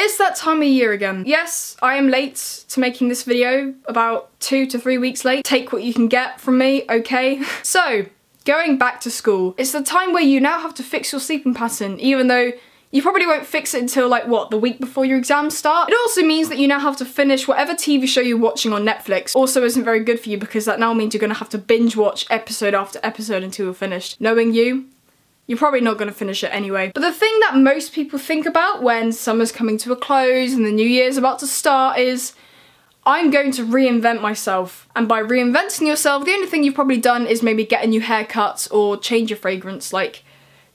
It's that time of year again. Yes, I am late to making this video, about 2 to 3 weeks late. Take what you can get from me, okay? So, going back to school. It's the time where you now have to fix your sleeping pattern, even though you probably won't fix it until like, what, the week before your exams start? It also means that you now have to finish whatever TV show you're watching on Netflix. Also isn't very good for you because that now means you're gonna have to binge watch episode after episode until you're finished. Knowing you, you're probably not gonna finish it anyway. But the thing that most people think about when summer's coming to a close and the new year's about to start is, I'm going to reinvent myself. And by reinventing yourself, the only thing you've probably done is maybe get a new haircut or change your fragrance. Like,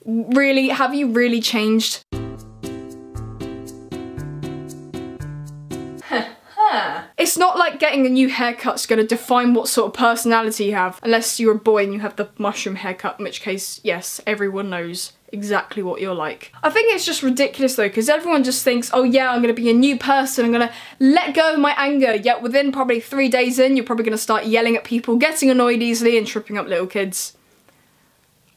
really, have you really changed? It's not like getting a new haircut's gonna define what sort of personality you have, unless you're a boy and you have the mushroom haircut, in which case, yes, everyone knows exactly what you're like. I think it's just ridiculous though, because everyone just thinks, oh yeah, I'm gonna be a new person, I'm gonna let go of my anger, yet within probably 3 days in, you're probably gonna start yelling at people, getting annoyed easily, and tripping up little kids.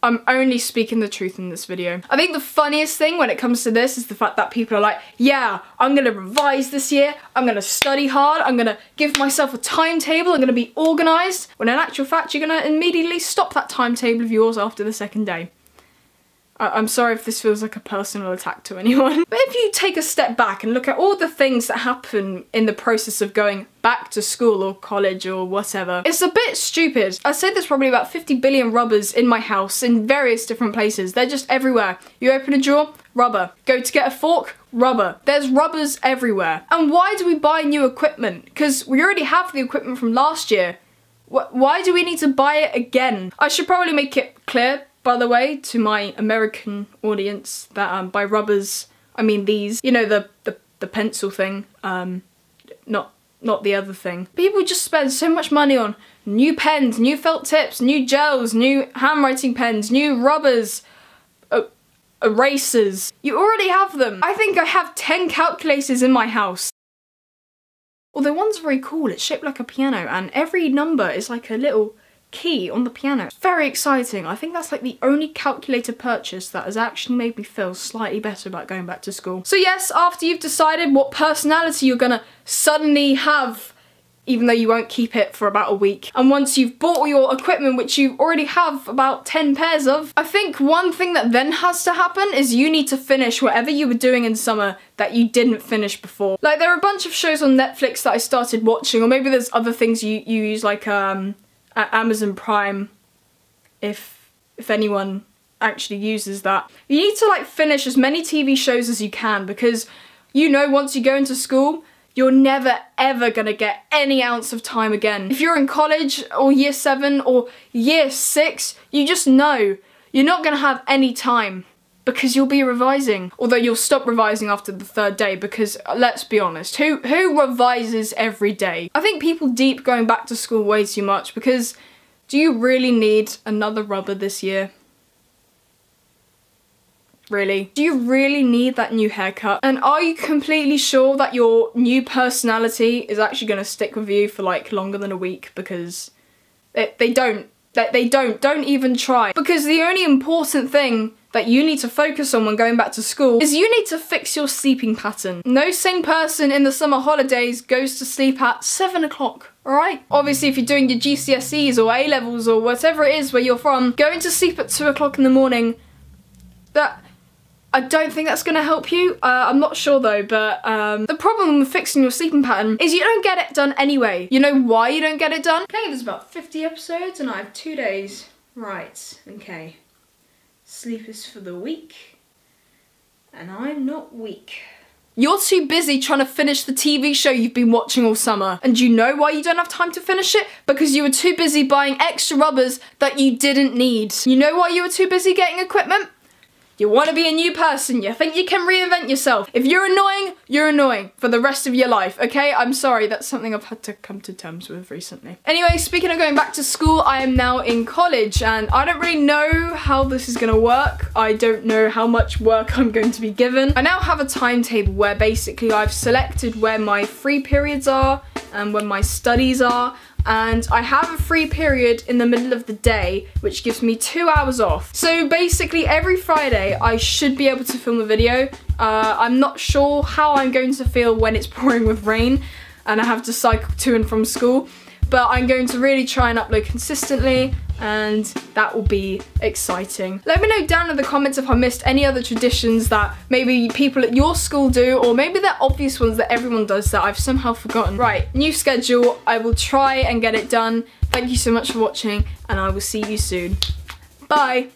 I'm only speaking the truth in this video. I think the funniest thing when it comes to this is the fact that people are like, yeah, I'm gonna revise this year, I'm gonna study hard, I'm gonna give myself a timetable, I'm gonna be organised, when in actual fact you're gonna immediately stop that timetable of yours after the second day. I'm sorry if this feels like a personal attack to anyone. But if you take a step back and look at all the things that happen in the process of going back to school or college or whatever, it's a bit stupid. I say there's probably about 50 billion rubbers in my house in various different places. They're just everywhere. You open a drawer, rubber. Go to get a fork, rubber. There's rubbers everywhere. And why do we buy new equipment? Because we already have the equipment from last year. Why do we need to buy it again? I should probably make it clear, by the way, to my American audience, that by rubbers, I mean these. You know, the pencil thing, not the other thing. People just spend so much money on new pens, new felt tips, new gels, new handwriting pens, new rubbers, erasers. You already have them. I think I have 10 calculators in my house. Although one's very cool, it's shaped like a piano and every number is like a little key on the piano. It's very exciting. I think that's like the only calculator purchase that has actually made me feel slightly better about going back to school. So yes, after you've decided what personality you're gonna suddenly have, even though you won't keep it for about a week, and once you've bought all your equipment, which you already have about 10 pairs of, I think one thing that then has to happen is you need to finish whatever you were doing in summer that you didn't finish before. Like, there are a bunch of shows on Netflix that I started watching, or maybe there's other things you use, like at Amazon Prime, if anyone actually uses that. You need to like finish as many TV shows as you can, because you know once you go into school, you're never ever gonna get any ounce of time again. If you're in college or year 7 or year 6, you just know you're not gonna have any time because you'll be revising. Although you'll stop revising after the 3rd day, because let's be honest, who revises every day? I think people deep going back to school way too much, because do you really need another rubber this year? Really? Do you really need that new haircut? And are you completely sure that your new personality is actually gonna stick with you for like longer than a week? Because they don't. Don't even try. Because the only important thing that you need to focus on when going back to school is you need to fix your sleeping pattern. No sane person in the summer holidays goes to sleep at 7 o'clock, alright? Obviously if you're doing your GCSEs or A-levels or whatever it is where you're from, going to sleep at 2 o'clock in the morning, I don't think that's gonna help you. I'm not sure though, but the problem with fixing your sleeping pattern is you don't get it done anyway. You know why you don't get it done? Okay, there's about 50 episodes and I have 2 days. Right, okay. Sleep is for the weak, and I'm not weak. You're too busy trying to finish the TV show you've been watching all summer. And you know why you don't have time to finish it? Because you were too busy buying extra rubbers that you didn't need. You know why you were too busy getting equipment? You want to be a new person, you think you can reinvent yourself. If you're annoying for the rest of your life, okay? I'm sorry, that's something I've had to come to terms with recently. Anyway, speaking of going back to school, I am now in college and I don't really know how this is gonna work. I don't know how much work I'm going to be given. I now have a timetable where basically I've selected where my free periods are and when my studies are. and I have a free period in the middle of the day, which gives me 2 hours off. So basically every Friday I should be able to film a video. I'm not sure how I'm going to feel when it's pouring with rain and I have to cycle to and from school, but I'm going to really try and upload consistently, and that will be exciting. Let me know down in the comments if I missed any other traditions that maybe people at your school do, or maybe they're obvious ones that everyone does that I've somehow forgotten. Right, new schedule. I will try and get it done. Thank you so much for watching, and I will see you soon. Bye.